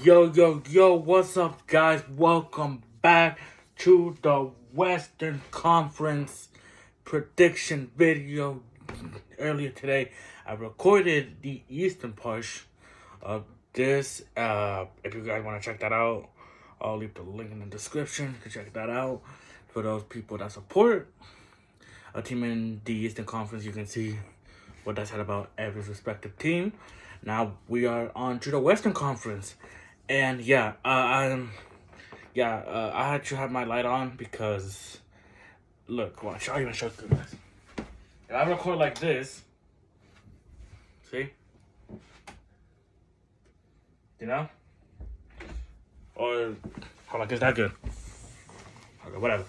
Yo, what's up, guys? Welcome back to the Western Conference prediction video. Earlier today, I recorded the Eastern push of this. If you guys want to check that out, I'll leave the link in the description to check that out. For those people that support a team in the Eastern Conference, you can see what I said about every respective team. Now we are on to the Western Conference. And I had to have my light on because, look, watch, I'll even show you guys. If I record like this, see? You know? Or, hold on, is that good? Okay, whatever.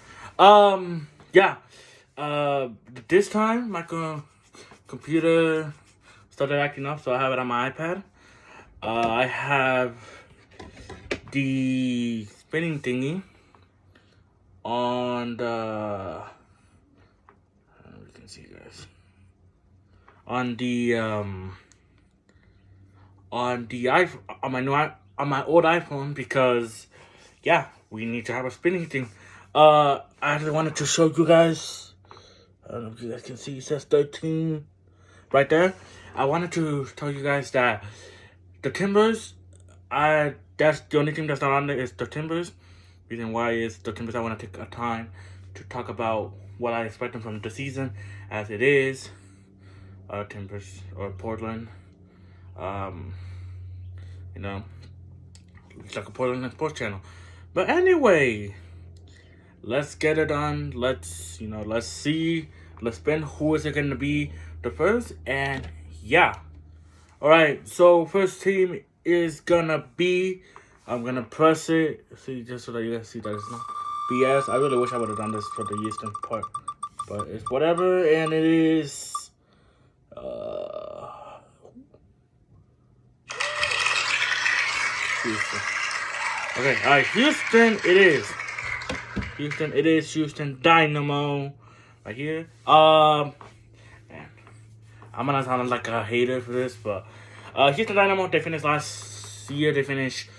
This time, my computer started acting up, so I have it on my iPad. I have the spinning thingy on the you can see, guys, on the iPhone, on my old iPhone, because we need to have a spinning thing. I actually wanted to show you guys. I don't know if you guys can see, it says 13 right there. I wanted to tell you guys that the Timbers, that's the only team that's not on there is the Timbers. Reason why is the Timbers, I want to take a time to talk about what I expect them from the season as it is. Timbers or Portland. It's like a Portland sports channel. But anyway, let's get it on. Let's see. Let's spin. Who is it going to be the first? And alright, so first team is gonna be, I'm gonna press it, see, just so that you guys see that it's not BS. I really wish I would have done this for the Eastern part, but it's whatever, and it is, Houston. Okay, alright, Houston it is. Houston Dynamo, right here. Man, I'm gonna sound like a hater for this, but Houston Dynamo, they finished last year. They finished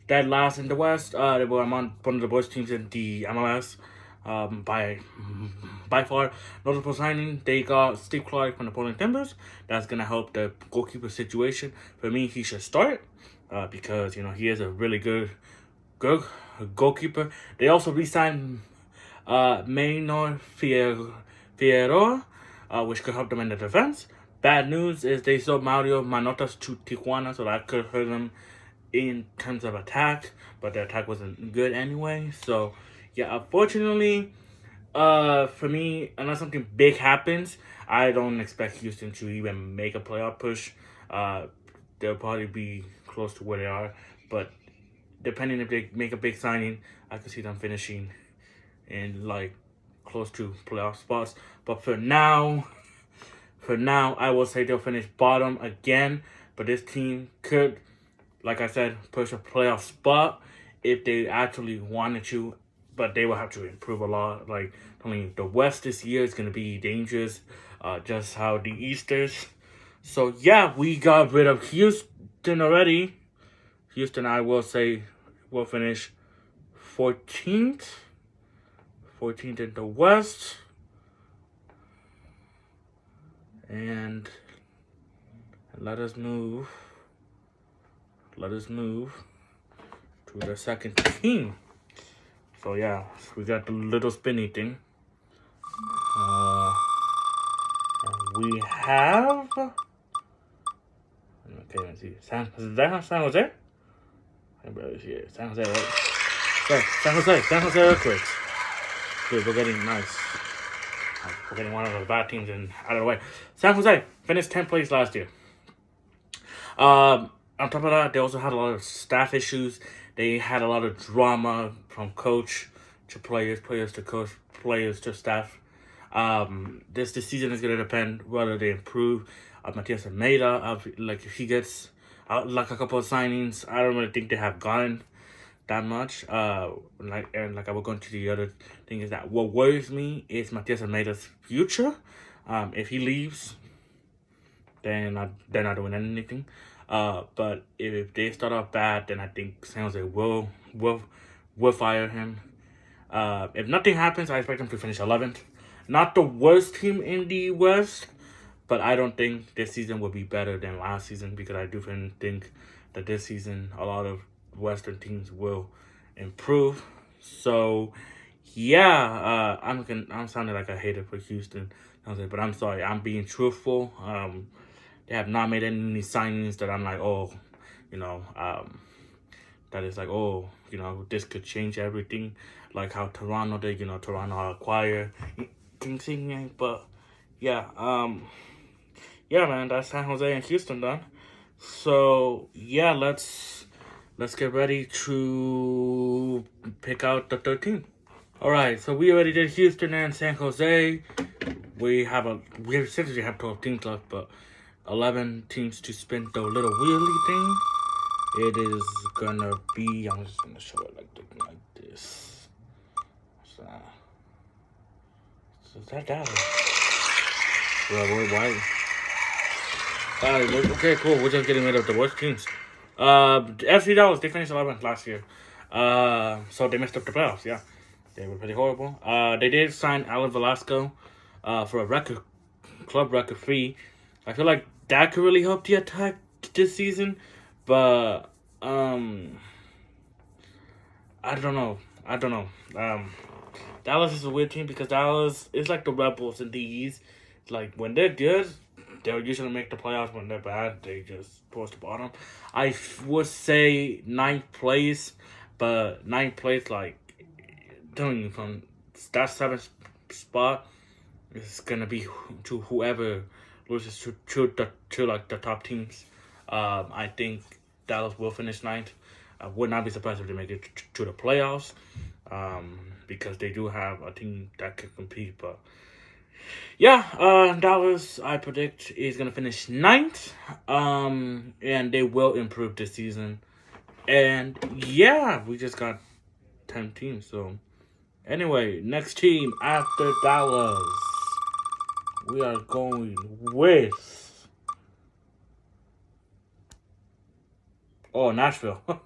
dead last in the West. They were among one of the worst teams in the MLS. By far, notable signing, they got Steve Clark from the Portland Timbers. That's gonna help the goalkeeper situation. For me, he should start because he is a really good goalkeeper. They also re-signed Maynor Fierro, which could help them in the defense. Bad news is they sold Mario Manotas to Tijuana, so that could hurt them in terms of attack, but their attack wasn't good anyway. So, unfortunately, for me, unless something big happens, I don't expect Houston to even make a playoff push. They'll probably be close to where they are, but depending if they make a big signing, I could see them finishing in close to playoff spots. But for now, I will say they'll finish bottom again. But this team could, like I said, push a playoff spot if they actually wanted to. But they will have to improve a lot. The West this year is going to be dangerous, just how the East is. So, we got rid of Houston already. Houston, I will say, will finish 14th. 14th in the West. And let us move to the second team. So we got the little spinny thing. We have, okay, let's see, San Jose? I barely see it. San Jose, right? Sorry, San Jose Earthquakes. Dude, we're getting nice. We're getting one of the bad teams out of the way. San Jose finished 10th place last year. On top of that, they also had a lot of staff issues. They had a lot of drama from coach to players, players to coach, players to staff. This season is going to depend whether they improve. Matias Almeida, if he gets a couple of signings, I don't really think they have gotten that much. I will go into the other thing is that what worries me is Matias Almeida's future. If he leaves, then they're not doing anything. But if they start off bad, then I think San Jose will fire him. If nothing happens, I expect them to finish 11th. Not the worst team in the West, but I don't think this season will be better than last season because I do think that this season a lot of Western teams will improve. So yeah, I'm sounding like a hater for Houston, but I'm sorry. I'm being truthful. They have not made any signings that I'm like, oh, you know, that is like, oh, this could change everything. Like how Toronto did, Toronto acquire Insigne, but yeah, yeah, man, that's San Jose and Houston done. So yeah, let's get ready to pick out the 13th. All right, so we already did Houston and San Jose. We essentially have 12 teams left, but 11 teams to spin the little wheelie thing. It is gonna be. I'm just gonna show it like this. So is that Dallas? Yeah, why? Okay, cool. We're just getting rid of the worst teams. FC Dallas, they finished 11th last year. So they messed up the playoffs. Yeah, they were pretty horrible. They did sign Alan Velasco, for a club record fee. I feel like that could really help the attack this season, but I don't know. Dallas is a weird team because Dallas is like the Rebels in the East. Like when they're good, they'll usually make the playoffs. When they're bad, they just towards the bottom. I would say 9th place, but 9th place, like, doing from that 7th spot is gonna be to whoever loses to like the top teams. I think Dallas will finish 9th. I would not be surprised if they make it to the playoffs, because they do have a team that can compete, but. Yeah, Dallas, I predict, is going to finish 9th, and they will improve this season. And, yeah, we just got 10 teams, so. Anyway, next team after Dallas, we are going with... Oh, Nashville. Okay,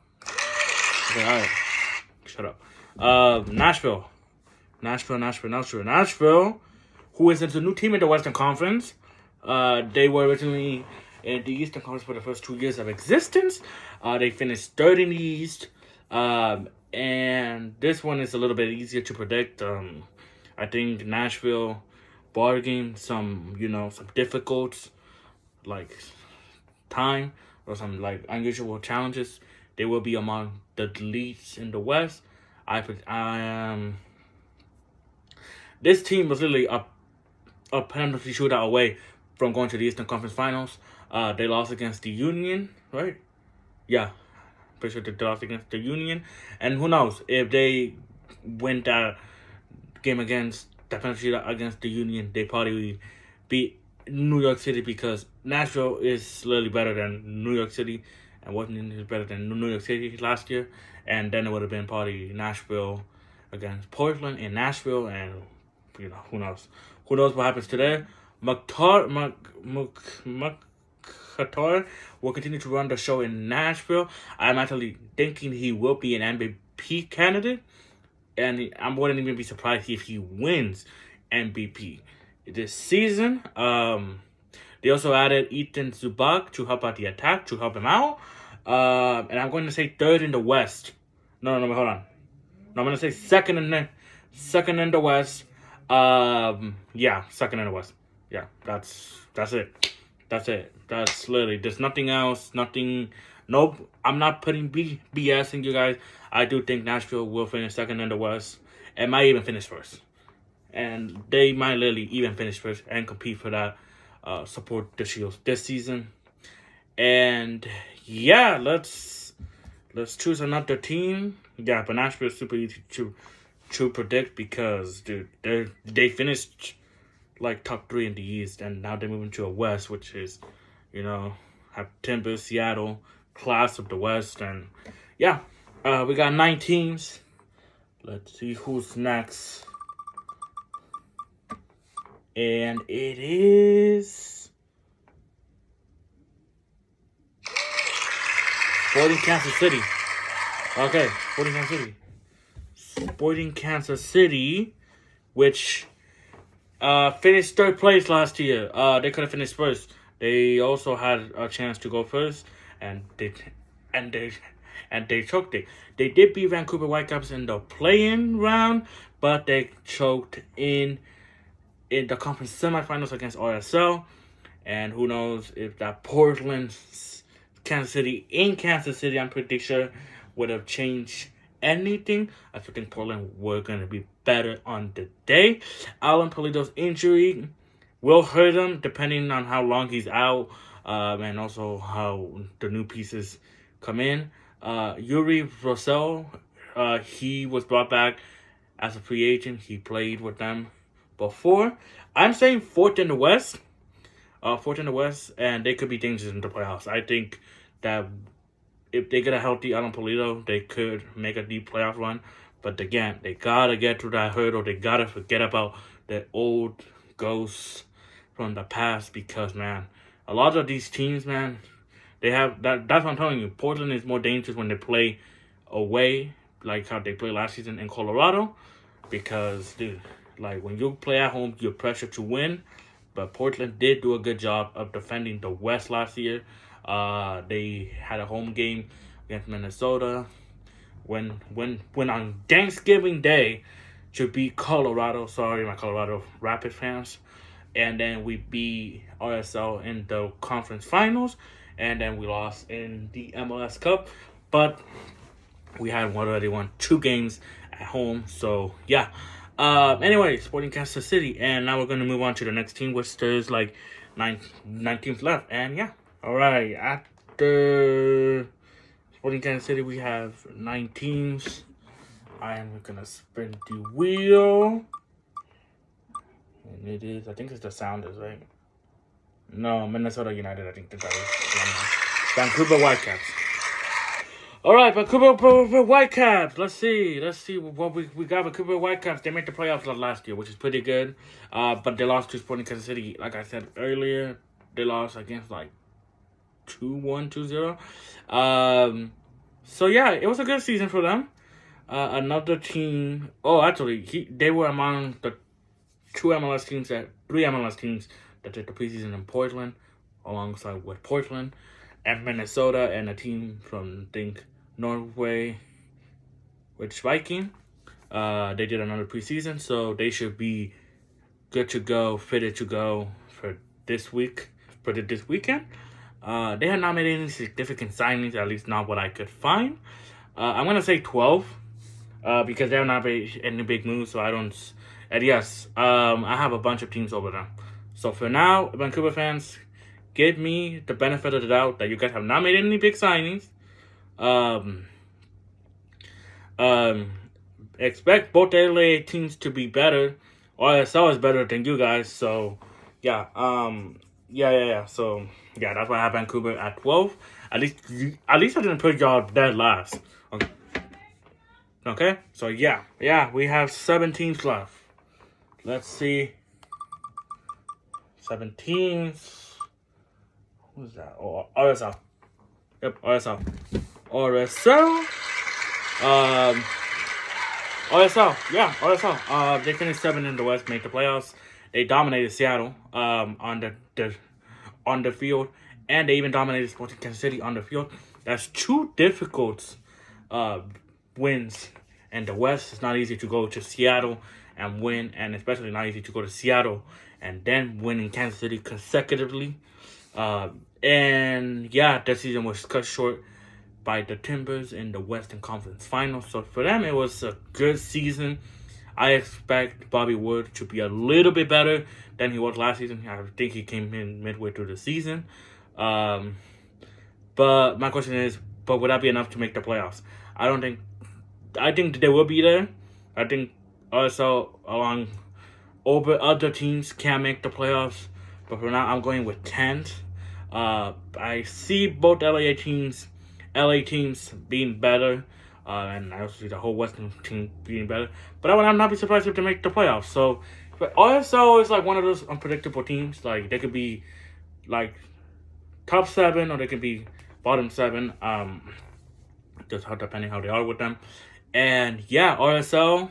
alright. Shut up. Nashville, who is a new team in the Western Conference. They were originally in the Eastern Conference for the first 2 years of existence. They finished 3rd in the East. And this one is a little bit easier to predict. I think Nashville, barring some difficult, like, time or some, like, unusual challenges, they will be among the leads in the West. This team was literally a penalty shootout away from going to the Eastern Conference Finals. They lost against the Union, right? Yeah, pretty sure they lost against the Union. And who knows, if they win that game against that penalty shootout against the Union, they probably beat New York City, because Nashville is literally better than New York City, and Washington is better than New York City last year. And then it would have been probably Nashville against Portland in Nashville, and who knows? Who knows what happens today? Mukhtar will continue to run the show in Nashville. I'm actually thinking he will be an MVP candidate, and I wouldn't even be surprised if he wins MVP this season. They also added Ethan Zubak to help out the attack, to help him out. And I'm going to say 3rd in the West. No, hold on. No, I'm going to say second in the West. Yeah, 2nd in the West. Yeah, that's it. That's literally, there's nothing else. Nope. I'm not putting BS in you guys. I do think Nashville will finish 2nd in the West and might even finish 1st. And they might literally even finish 1st and compete for that support the Shields this season. And yeah, let's choose another team. Yeah, but Nashville is super easy to predict because, dude, they finished like top 3 in the East, and now they're moving to a West, which is, have Timbers, Seattle, class of the West, and yeah, we got 9 teams. Let's see who's next. And it is Sporting Kansas City. Okay, Sporting Kansas City. Sporting Kansas City, which finished third place last year. They could have finished first. They also had a chance to go first, and they choked it. They did beat Vancouver Whitecaps in the play-in round, but they choked in the conference semifinals against RSL. And who knows if that Portland, Kansas City, I'm pretty sure, would have changed anything. I still think Portland were going to be better on the day. Alan Pulido's injury will hurt him depending on how long he's out, and also how the new pieces come in. Yuri Rosell, he was brought back as a free agent. He played with them before. I'm saying fourth in the West. And they could be dangerous in the playoffs. I think that if they get a healthy Alan Pulido, they could make a deep playoff run. But again, they gotta get through that hurdle. They gotta forget about the old ghosts from the past, because man, a lot of these teams, man, they have that. That's what I'm telling you. Portland is more dangerous when they play away, like how they played last season in Colorado, because dude, like when you play at home, you're pressured to win. But Portland did do a good job of defending the West last year. They had a home game against Minnesota when on Thanksgiving Day to beat Colorado. Sorry, my Colorado Rapid fans. And then we beat RSL in the conference finals. And then we lost in the MLS Cup. But we had already won 2 games at home. So, yeah. Anyway, Sporting Kansas City. And now we're going to move on to the next team, which there's like 9 teams left. And, yeah. All right. After Sporting Kansas City, we have 9 teams. I'm going to spin the wheel. And it is, I think it's the Sounders, right? No, Minnesota United, I think that is. Vancouver Whitecaps. All right, Vancouver Whitecaps. Let's see what we got. Vancouver Whitecaps. They made the playoffs last year, which is pretty good. But they lost to Sporting Kansas City. Like I said earlier, they lost against like 2-1, 2-0. So yeah, it was a good season for them. Another team. Oh, actually, they were among the 3 MLS teams that did the preseason in Portland, alongside with Portland and Minnesota, and a team from, I think, Norway, which Viking. They did another preseason, so they should be good to go, fitted to go for this weekend. They had not made any significant signings, at least not what I could find. I'm gonna say 12, because they have not made any big moves, so I don't. And yes, I have a bunch of teams over them. So for now, Vancouver fans, give me the benefit of the doubt that you guys have not made any big signings. Expect both LA teams to be better. RSL is better than you guys. So yeah, So yeah, that's why I have Vancouver at 12. At least I didn't put y'all dead last. Okay. So yeah, we have 7 teams left. Let's see. 7 teams. Who's that? Oh, RSL. Yep, RSL. RSL. They finished 7 in the West, made the playoffs. They dominated Seattle on the field, and they even dominated Sporting Kansas City on the field. That's 2 difficult wins in the West. It's not easy to go to Seattle and win, and especially not easy to go to Seattle and then win in Kansas City consecutively. And yeah, that season was cut short by the Timbers in the Western Conference Finals. So for them, it was a good season. I expect Bobby Wood to be a little bit better than he was last season. I think he came in midway through the season. But my question is, would that be enough to make the playoffs? I think they will be there. I think also along over other teams can make the playoffs. But for now, I'm going with 10th. I see both LA teams being better. And I also see the whole Western team being better. But I would not be surprised if they make the playoffs. So, but RSL is like one of those unpredictable teams. Like, they could be like top 7 or they could be bottom 7. just how depending how they are with them. And yeah, RSL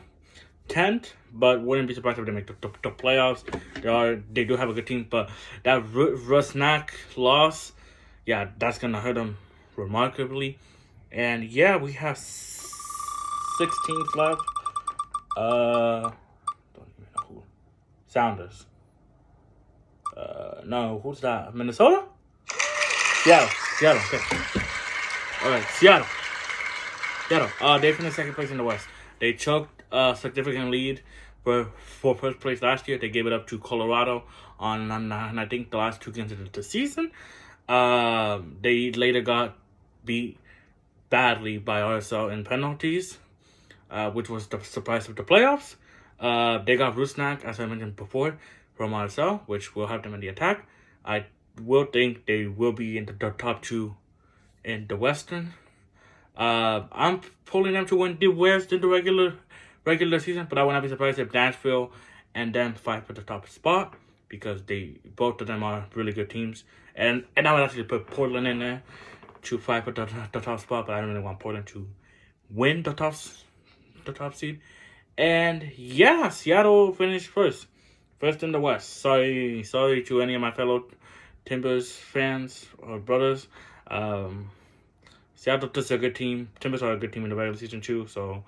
10th, but wouldn't be surprised if they make the playoffs. They do have a good team, but that Rusnak loss, yeah, that's gonna hurt them remarkably. And yeah, we have 16 left. Don't even know who. Sounders. No, who's that? Minnesota? Seattle. Okay. All right, Seattle. They finished second place in the West. They choked a significant lead for first place last year. They gave it up to Colorado on I think the last 2 games of the season. They later got beat badly by RSL in penalties, which was the surprise of the playoffs. They got Rusnak, as I mentioned before, from RSL, which will help them in the attack. I will think they will be in the top 2 in the Western. I'm pulling them to win the West in the regular season, but I would not be surprised if Nashville and them fight for the top spot, because both of them are really good teams. And I would actually put Portland in there to fight for the top spot, but I don't really want Portland to win the top seed. And yeah, Seattle finished first in the West. Sorry to any of my fellow Timbers fans or brothers. Seattle is a good team. Timbers are a good team in the regular season too, so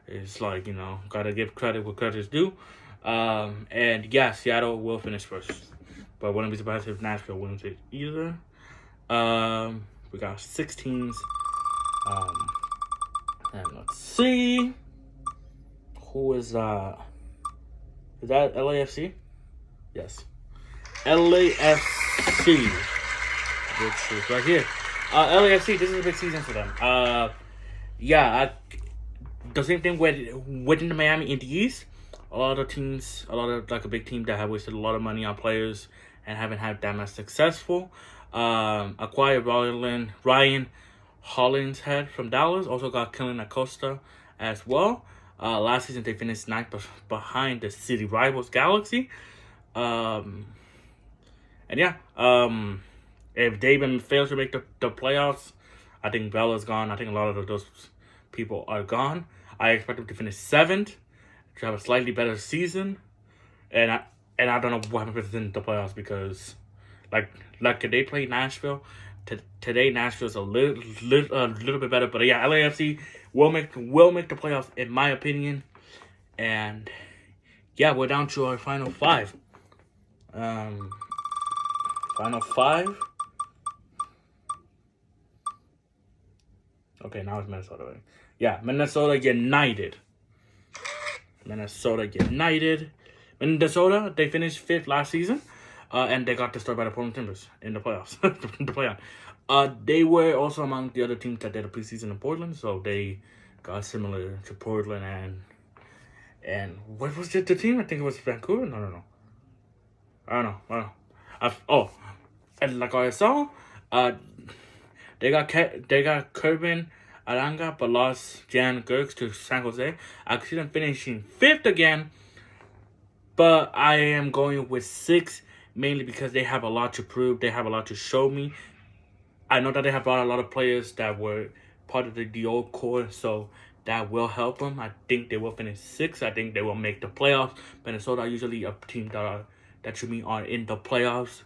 it's like, gotta give credit where credit is due. And yeah, Seattle will finish first, but wouldn't be surprised if Nashville wins it either. We got 6 teams. And let's see, who is that? Is that LAFC? Yes, LAFC, which is right here. LAFC, this is a big season for them. The same thing within the Miami in the East. A lot of a big team that have wasted a lot of money on players and haven't had that much successful. Acquired Ryan Hollingshead from Dallas. Also got Kellen Acosta as well. Last season they finished 9th behind the city rivals Galaxy. If they even fail to make the playoffs, I think Bella's gone. I think a lot of those people are gone. I expect them to finish 7th, to have a slightly better season, and I don't know what happens in the playoffs, because like they played Nashville. Today Nashville's a little bit better, but yeah, LAFC will make the playoffs in my opinion. And yeah, we're down to our final 5. Final 5. Okay, now it's Minnesota. Right? Yeah, Minnesota United. Minnesota, they finished 5th last season, and they got destroyed by the Portland Timbers in the playoffs. They were also among the other teams that did a preseason in Portland, so they got similar to Portland and what was the team? I think it was Vancouver. No. I don't know. And like I saw, they got Kerbin Aranga, but lost Jan Gerks to San Jose. I see them finishing 5th again, but I am going with 6, mainly because they have a lot to prove. They have a lot to show me. I know that they have brought a lot of players that were part of the old core, so that will help them. I think they will finish 6th. I think they will make the playoffs. Minnesota are usually a team that to me are in the playoffs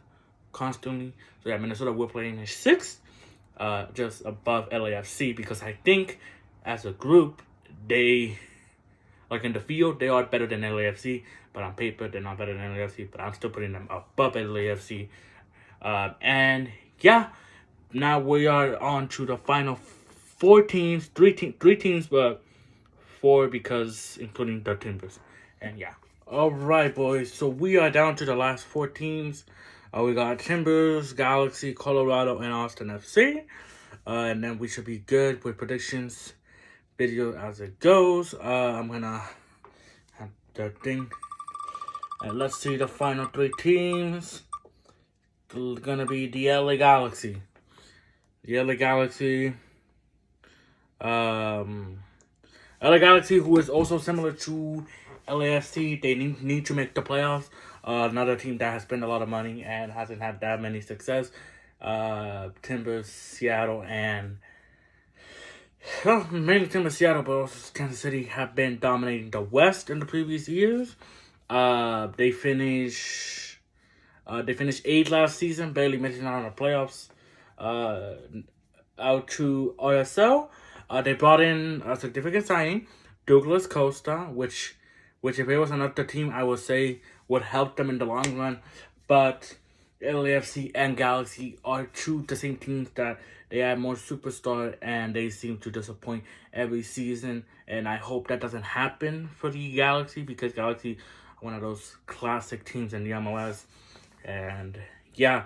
constantly. So yeah, Minnesota will play in 6th. Just above LAFC, because I think as a group, they, like in the field, they are better than LAFC, but on paper, they're not better than LAFC, but I'm still putting them above LAFC. And yeah, now we are on to the final 4 teams, 3 teams, but 4 because including the Timbers. And yeah. All right, boys. So we are down to the last 4 teams. We got Timbers, Galaxy, Colorado, and Austin FC. And then we should be good with predictions video as it goes. I'm going to have the thing. And let's see the final 3 teams. It's going to be the LA Galaxy. LA Galaxy, who is also similar to LAFC. They need to make the playoffs. Another team that has spent a lot of money and hasn't had that many success. Timbers, Seattle, and well, mainly team of Seattle, but also Kansas City have been dominating the West in the previous years. They finished 8th last season, barely missing out on the playoffs. Out to RSL, they brought in a significant signing, Douglas Costa, which if it was another team, I would say would help them in the long run. But LAFC and Galaxy are two the same teams that they have more superstar and they seem to disappoint every season. And I hope that doesn't happen for the Galaxy because Galaxy are one of those classic teams in the MLS. And yeah,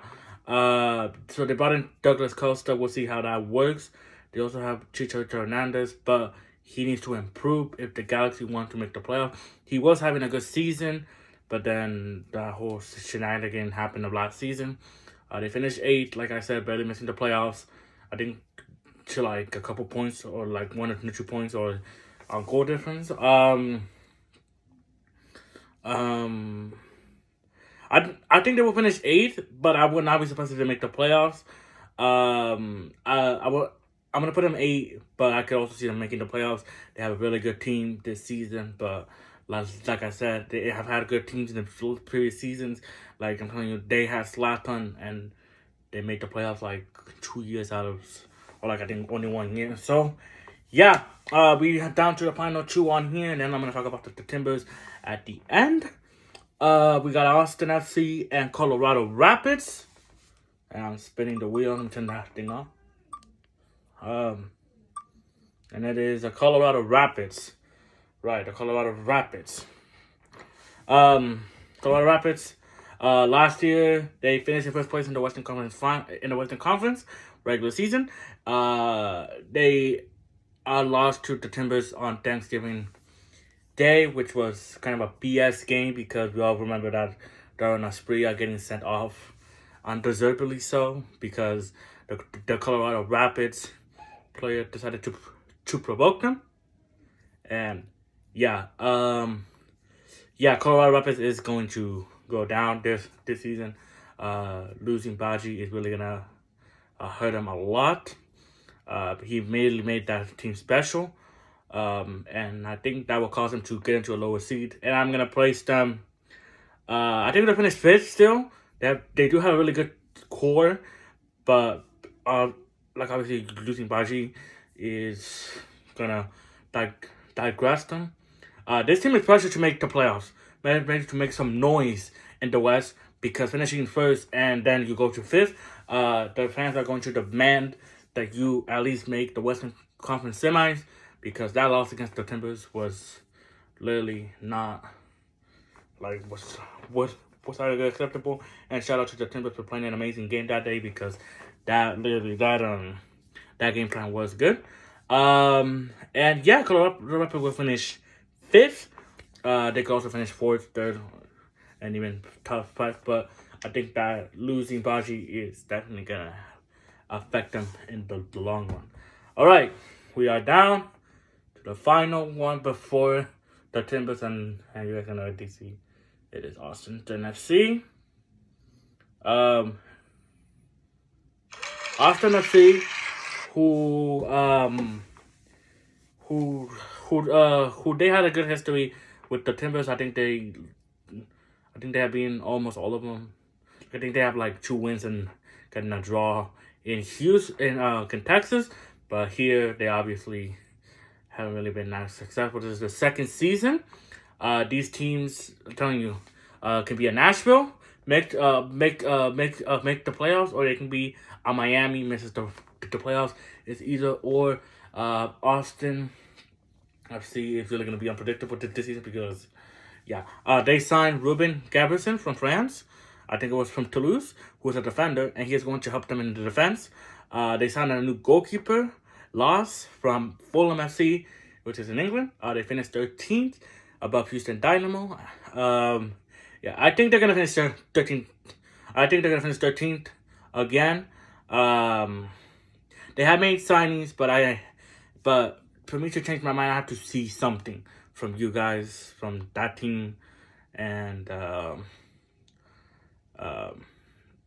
so they brought in Douglas Costa. We'll see how that works. They also have Chicharito Hernandez, but he needs to improve if the Galaxy want to make the playoff. He was having a good season, but then the whole shenanigan happened of last season. They finished 8th, like I said, barely missing the playoffs. I think to like a couple points or like 1 or 2 points or goal difference. I think they will finish 8th, but I would not be surprised if they make the playoffs. I'm gonna put them 8, but I could also see them making the playoffs. They have a really good team this season, but like I said, they have had good teams in the previous seasons. Like I'm telling you, they had Zlatan and they made the playoffs like 2 years out of, or like I think only 1 year. So yeah, we are down to the final 2 on here, and then I'm gonna talk about the Timbers at the end. We got Austin FC and Colorado Rapids. And I'm spinning the wheel and turn that thing on. And it is the Colorado Rapids. Right, the Colorado Rapids. Colorado Rapids. Last year they finished in first place in the Western Conference regular season. They lost to the Timbers on Thanksgiving Day, which was kind of a BS game because we all remember that Darren Asprilla getting sent off undeservedly so because the Colorado Rapids player decided to provoke them. And Colorado Rapids is going to go down this season. Losing Baji is really gonna hurt them a lot. He mainly made that team special. And I think that will cause them to get into a lower seed. And I'm gonna place them. I think they'll finish 5th still. They do have a really good core, but like obviously losing Baji is gonna digress them. This team is pressured to make the playoffs, ready to make some noise in the West because finishing 1st and then you go to 5th, the fans are going to demand that you at least make the Western Conference semis because that loss against the Timbers was literally not like was acceptable. And shout out to the Timbers for playing an amazing game that day because that game plan was good. Colorado Rapids will finish 5th. They could also finish 4th, 3rd, and even top 5. But I think that losing Baji is definitely gonna affect them in the long run. All right, we are down to the final one before the Timbers and you guys know DC. It is Austin FC. Austin FC, who they had a good history with the Timbers. I think they have been almost all of them. I think they have like 2 wins and getting a draw in Houston, in Texas. But here they obviously haven't really been that successful. This is the 2nd season. These teams, I'm telling you, can be a Nashville, make the playoffs, or they can be a Miami misses the playoffs. It's either or. Austin FC is really going to be unpredictable this season because, they signed Ruben Gabrielson from France. I think it was from Toulouse, who is a defender, and he is going to help them in the defense. They signed a new goalkeeper, Loss, from Fulham FC, which is in England. They finished 13th above Houston Dynamo. I think they're going to finish 13th. I think they're going to finish 13th again. They have made signings, but for me to change my mind, I have to see something from you guys, from that team, and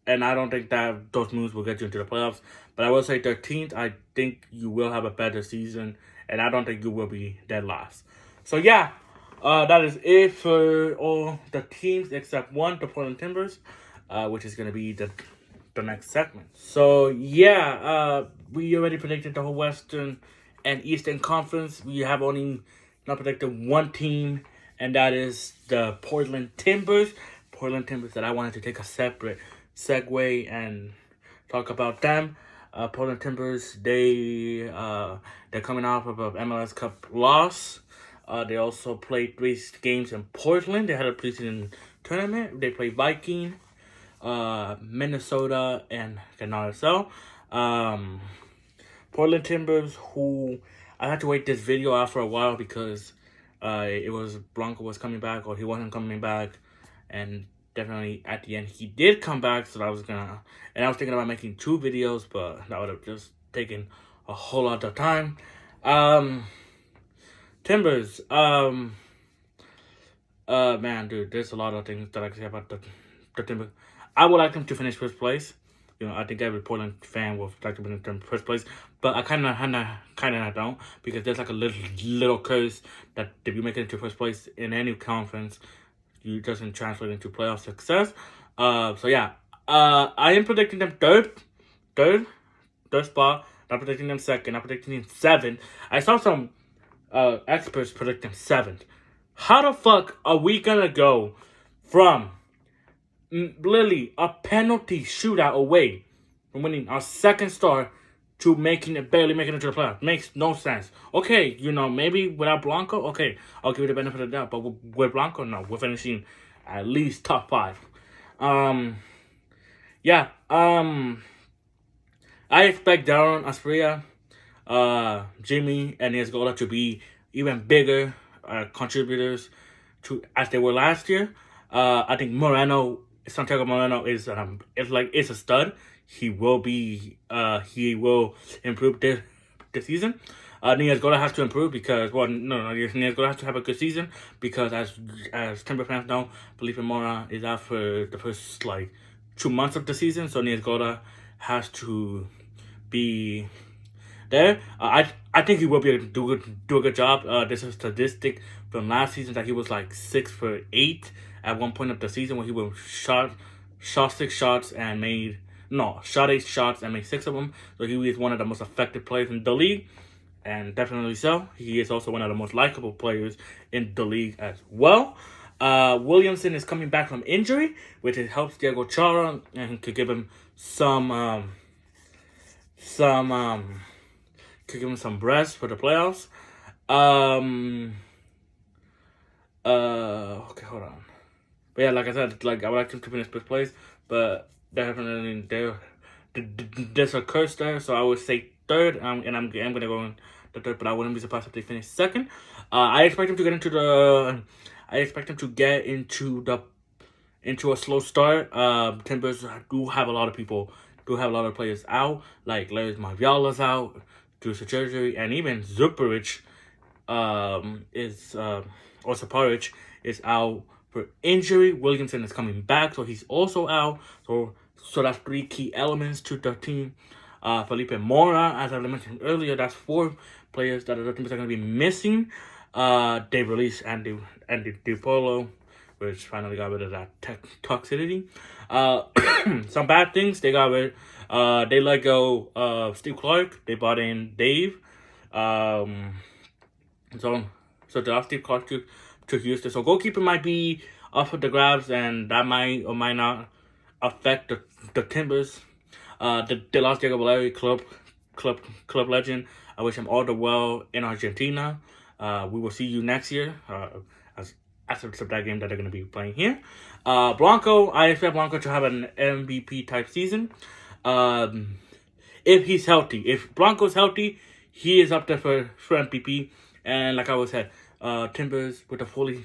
and I don't think that those moves will get you into the playoffs. But I will say 13th, I think you will have a better season, and I don't think you will be dead last. So yeah, that is it for all the teams except one, the Portland Timbers, which is going to be the next segment. So yeah, we already predicted the whole Western and Eastern Conference. We have only not predicted one team, and that is the Portland Timbers. Portland Timbers that I wanted to take a separate segue and talk about them. Portland Timbers, they're coming off of an MLS Cup loss. They also played 3 games in Portland. They had a preseason tournament. They played Viking, Minnesota, and NRSL. Portland Timbers, who I had to wait this video out for a while because it was Blanco was coming back or he wasn't coming back, and definitely at the end he did come back. So I was thinking about making 2 videos, but that would have just taken a whole lot of time. Timbers, man, dude, there's a lot of things that I can say about the Timbers. I would like them to finish first place. You know, I think every Portland fan would like to be in first place, but I kind of don't, because there's like a little curse that if you make it into first place in any conference, you doesn't translate into playoff success. So yeah, I am predicting them third spot. I'm predicting them second. I'm predicting them 7th. I saw some experts predict them 7th. How the fuck are we gonna go from literally a penalty shootout away from winning our second star to barely making it to the playoffs? Makes no sense. Okay, you know, maybe without Blanco, okay, I'll give you the benefit of the doubt. But with Blanco, no, we're finishing at least top 5. Yeah. I expect Darren Asprilla, Jimmy, and Niezgoda to be even bigger contributors as they were last year. I think Santiago Moreno is a stud. He will improve this season. Niezgoda has to improve because Niezgoda has to have a good season because as Timber fans know, Felipe Mora is out for the first 2 months of the season, so Niezgoda has to be there. I think he will be able to do a good job. There's a statistic from last season that he was 6 for 8 at one point of the season, where he was shot 6 shots and shot 8 shots and made 6 of them. So he is one of the most effective players in the league, and definitely so. He is also one of the most likable players in the league as well. Williamson is coming back from injury, which helps Diego Chara and could give him some breath for the playoffs. Okay, hold on. But yeah, like I said, I would like them to finish first place, but definitely there's a curse there, so I would say 3rd, and I'm gonna go in the 3rd, but I wouldn't be surprised if they finish 2nd. I expect them to get into a slow start. Timbers do have a lot of players out, like Larry Marviala's out due to surgery, and even Zuparic Saparic is out for injury. Williamson is coming back, so he's also out. So that's 3 key elements to the team. Felipe Mora, as I mentioned earlier, that's 4 players that the Timbers are going to be missing. They released Andy DiPolo, which finally got rid of that toxicity. Some bad things they got rid. They let go of Steve Clark. They brought in Dave. So they lost Steve Clark to Houston. So goalkeeper might be up for the grabs, and that might or might not affect the Timbers. They lost Diego Valeri, club legend. I wish him all the well in Argentina. We will see you next year. After that game that they're going to be playing here. Blanco, I expect Blanco to have an MVP type season. If he's healthy. If Blanco's healthy, he is up there for MVP. And like I always said, Timbers with the fully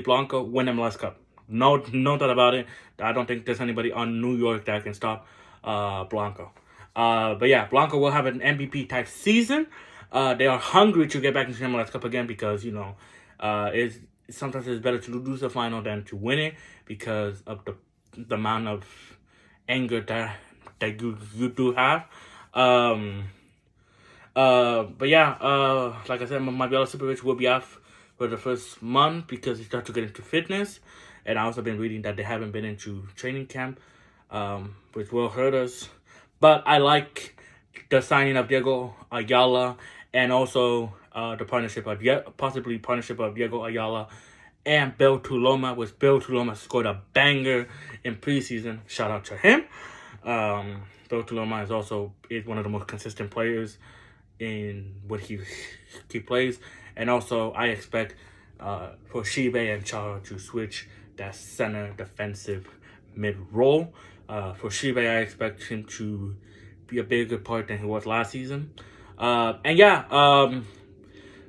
Blanco win MLS Cup. No doubt about it. I don't think there's anybody on New York that can stop Blanco. But yeah, Blanco will have an MVP type season. They are hungry to get back into the MLS Cup again because, sometimes it's better to lose the final than to win it because of the amount of anger that you do have. But yeah, like I said, my Biala Super Rich will be off for the first month because he started to get into fitness, and I also been reading that they haven't been into training camp, which will hurt us. But I like the signing of Diego Ayala and also the partnership of possibly partnership of Diego Ayala and Bill Tuloma, which Bill Tuloma scored a banger in preseason. Shout out to him. Bill Tuloma is one of the most consistent players in what he plays, and also I expect for Shibe and Chara to switch that center defensive mid role. For Shibe, I expect him to be a bigger part than he was last season. And yeah,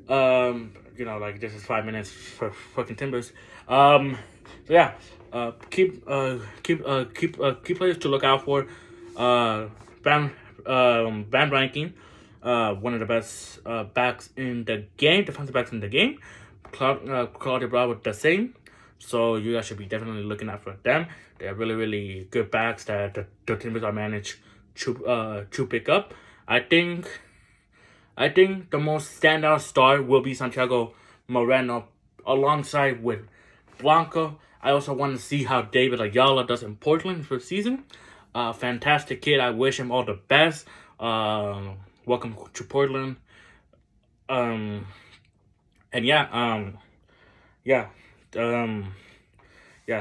like this is 5 minutes for fucking Timbers. So yeah, keep players to look out for. Bam ranking, one of the best backs in the game, defensive backs in the game. Claudia Bravo the same. So you guys should be definitely looking out for them. They're really, really good backs that the Timbers are managed to pick up. I think the most standout star will be Santiago Moreno alongside with Blanco. I also want to see how David Ayala does in Portland for the season. Fantastic kid. I wish him all the best. Welcome to Portland. And yeah,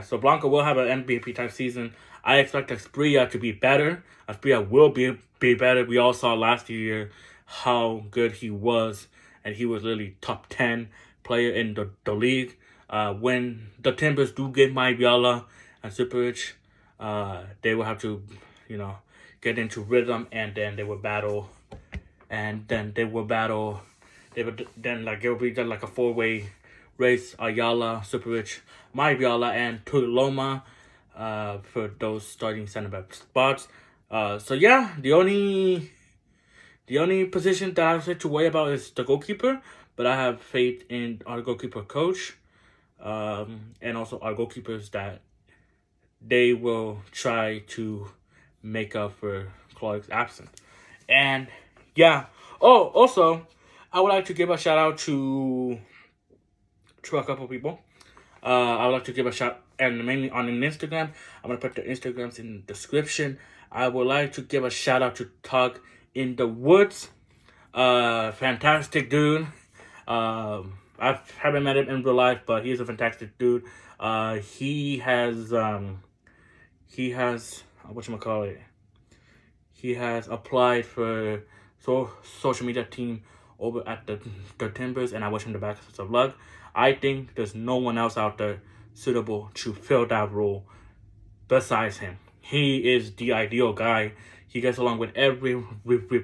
so Blanco will have an MVP type season. I expect Asprilla to be better. Asprilla will be better. We all saw last year how good he was, and he was literally top 10 player in the league. When the Timbers do get Maibala and Superich, they will have to, get into rhythm, and then they will battle. It will be done like a 4-way race: Ayala, Superich, Maibala, and Tuloma for those starting center back spots. So yeah, the only position that I have to worry about is the goalkeeper, but I have faith in our goalkeeper coach, and also our goalkeepers that they will try to make up for Clark's absence. And yeah. Oh, also, I would like to give a shout out to a couple people. I would like to give a shout, and mainly on Instagram. I'm gonna put the Instagrams in the description. I would like to give a shout out to Tug in the Woods. Fantastic dude. I haven't met him in real life, but he's a fantastic dude. He has whatchamacallit? He has applied for social media team over at the Timbers, and I wish him the best of luck. I think there's no one else out there suitable to fill that role besides him. He is the ideal guy. He gets along with every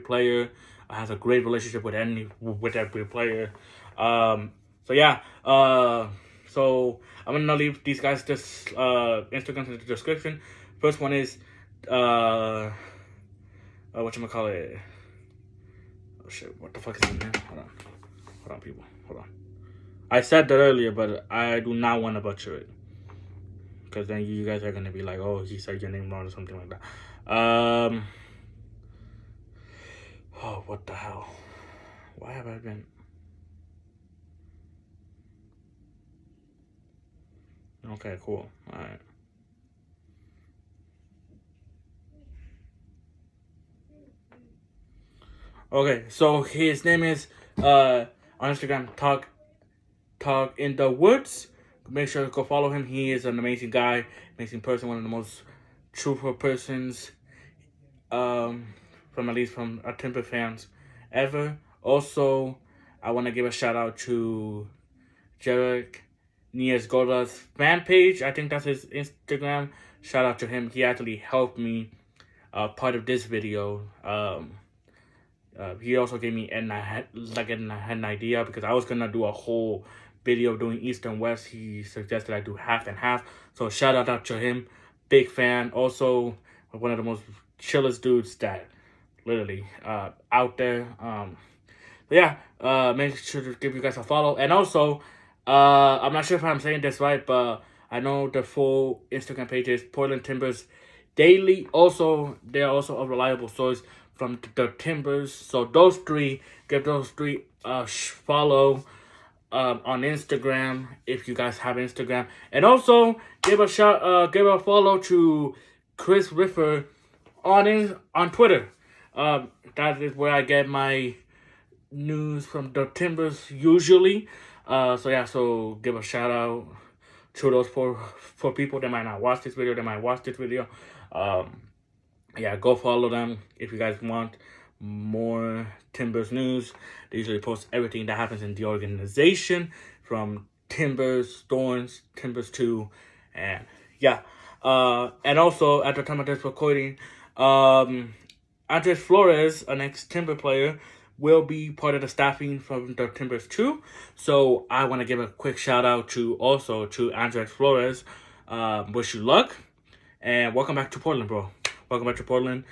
player, has a great relationship with every player. So yeah. So I'm gonna leave these guys this Instagram in the description. First one is whatchamacallit? Oh shit, what the fuck is his name? Hold on, people. Hold on. I said that earlier, but I do not want to butcher it. Because then you guys are going to be like, oh, he said your name wrong or something like that. Oh, what the hell? Why have I been... Okay, cool. Alright. Okay, so his name is on Instagram, Talk in the Woods. Make sure to go follow him. He is an amazing guy, amazing person, one of the most truthful persons from our Timber fans ever. Also, I want to give a shout out to Jarek Niesgoda's fan page. I think that's his Instagram. Shout out to him. He actually helped me part of this video. He also gave me an idea because I was gonna do a whole video doing East and West. He suggested I do half and half. So shout out to him. Big fan. Also one of the most chillest dudes that literally out there. Make sure to give you guys a follow. And also, I'm not sure if I'm saying this right, but I know the full Instagram page is Portland Timbers daily. Also, they're also a reliable source from the Timbers. So those three, give those three a follow on Instagram if you guys have Instagram, and also give a follow to Chris Riffer on Twitter. That is where I get my news from the Timbers usually. So give a shout out to those four people that might not watch this video. They might watch this video. Go follow them if you guys want more Timbers news. They usually post everything that happens in the organization, from Timbers, Thorns, Timbers 2, and and also at the time of this recording, Andres Flores, an ex-Timber player, will be part of the staffing from the Timbers 2. So I want to give a quick shout out to Andres Flores. Wish you luck, and welcome back to Portland, bro. Welcome back to Portland.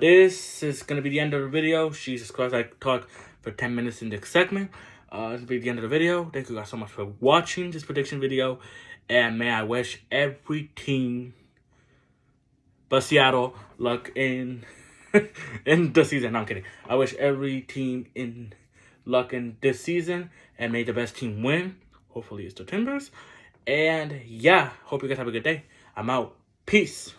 This is going to be the end of the video. Jesus Christ, I talked for 10 minutes in this segment. This will be the end of the video. Thank you guys so much for watching this prediction video. And may I wish every team but Seattle luck in in the season. No, I'm kidding. I wish every team in luck in this season. And may the best team win. Hopefully it's the Timbers. And hope you guys have a good day. I'm out. Peace.